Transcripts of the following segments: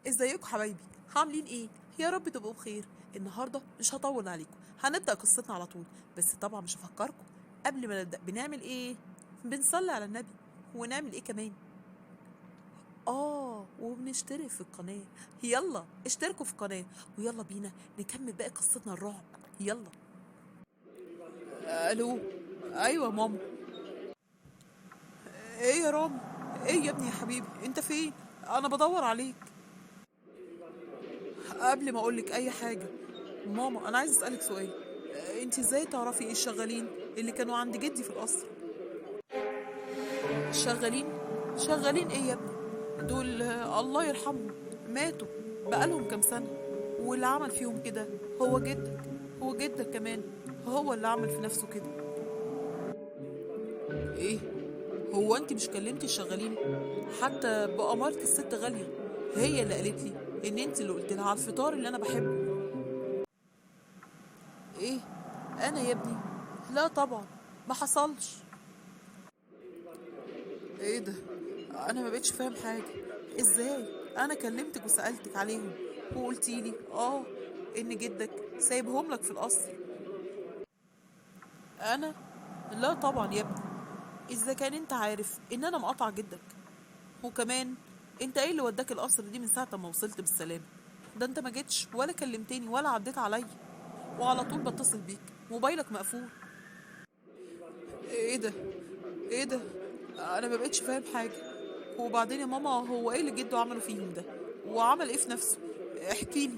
ازيكم حبايبي؟ عاملين ايه؟ يا رب تبقوا بخير. النهارده مش هطول عليكم، هنبدأ قصتنا على طول. بس طبعا مش هفكركم قبل ما نبدأ بنعمل ايه. بنصلي على النبي. ونعمل ايه كمان؟ وبنشترك في القناة. يلا اشتركوا في القناة، ويلا بينا نكمل باقي قصتنا الرعب. يلا. الو. ايوه يا ماما. ايه يا رامي؟ ايه يا ابني يا حبيبي، انت فين؟ انا بدور عليك. قبل ما اقولك اي حاجه، ماما انا عايز اسالك سؤال. انت ازاي تعرفي ايه الشغالين اللي كانوا عند جدي في القصر؟ شغالين؟ شغالين ايه يا ابني؟ دول الله يرحمهم، ماتوا بقالهم كام سنه. واللي عمل فيهم كده هو جدك. هو جدك كمان، هو اللي عمل في نفسه كده. ايه؟ هو انت مش كلمتي الشغالين؟ حتى بأمارة الست غالية، هي اللي قالت لي ان انت اللي قلت لها على الفطار اللي انا بحبه. ايه؟ انا يا ابني؟ لا طبعا، ما حصلش. ايه ده؟ انا ما بقتش فاهم حاجه. ازاي؟ انا كلمتك وسالتك عليهم وقلتي لي ان جدك سايبهم لك في القصر. انا؟ لا طبعا يا ابني. اذا كان انت عارف ان انا مقاطعه جدك، وكمان انت ايه اللي وداك القصر دي من ساعه ما وصلت بالسلامه؟ ده انت ما جيتش ولا كلمتني ولا عديت عليا، وعلى طول بتصل بيك موبايلك مقفول. ايه ده؟ ايه ده؟ انا ما بقتش فاهم حاجه. وبعدين يا ماما، هو ايه اللي جده عمله فيهم ده؟ وعمل ايه في نفسه؟ احكي لي.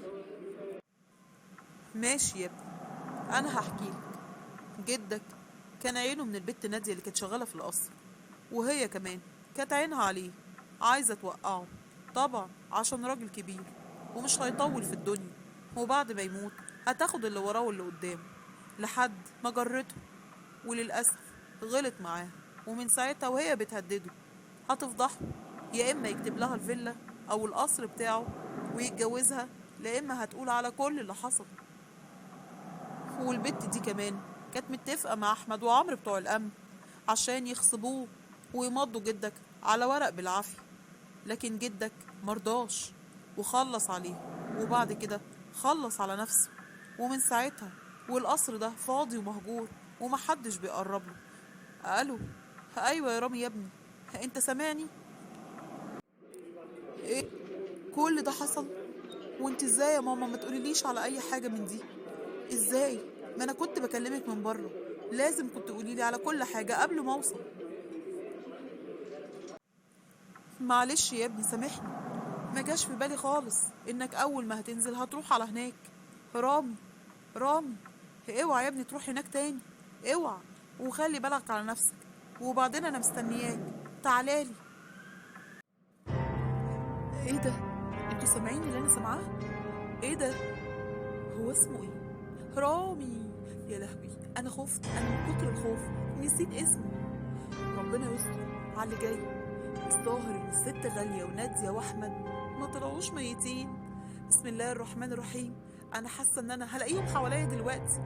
ماشي يا ابني، انا هحكي لك. جدك كان عينه من البت نادية اللي كانت شغالة في القصر، وهي كمان كانت عينها عليه، عايزة توقعه. طبعا عشان راجل كبير ومش هيطول في الدنيا، وبعد ما يموت هتاخد اللي وراه واللي قدامه، لحد ما جرته. وللأسف غلط معاها، ومن ساعتها وهي بتهدده هتفضحه. يا إما يكتب لها الفيلا أو القصر بتاعه ويتجوزها، لا إما هتقول على كل اللي حصل. والبت دي كمان كانت متفقة مع أحمد وعمرو بتوع الأمن عشان يخصبوه ويمضوا جدك على ورق بالعافية. لكن جدك مرضاش وخلص عليه، وبعد كده خلص على نفسه. ومن ساعتها والقصر ده فاضي ومهجور ومحدش بيقرب له. الو. ايوه يا رامي يا ابني، انت سامعني؟ ايه؟ كل ده حصل؟ وانت ازاي يا ماما ما تقوليليش على اي حاجه من دي؟ ازاي؟ ما انا كنت بكلمك من بره، لازم كنت تقوليلي على كل حاجه قبل ما اوصل. معلش يا ابني سامحني، ما جاش في بالي خالص انك اول ما هتنزل هتروح على هناك. رامي، رامي، اوعى يا ابني تروح هناك تاني. اوعى، وخلي بالك على نفسك. وبعدين انا مستنياك، تعالالي. ايه ده؟ انتوا سامعين اللي انا سامعاه؟ ايه ده؟ هو اسمه ايه؟ رامي. يا لهوي، انا خفت، انا من كتر الخوف نسيت اسمه. ربنا يستر على اللي جاي. الظاهر ان الست غالية ونادية واحمد ما طلعوش ميتين. بسم الله الرحمن الرحيم. انا حاسة ان انا هلاقيهم حواليا دلوقتي.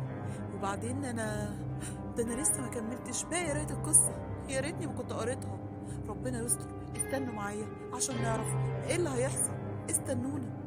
وبعدين ده انا لسه ما كملتش باقي قرايه القصه. يا ريتني ما كنت قريتها. ربنا يستر. استنوا معايا عشان نعرف ايه اللي هيحصل. استنوني.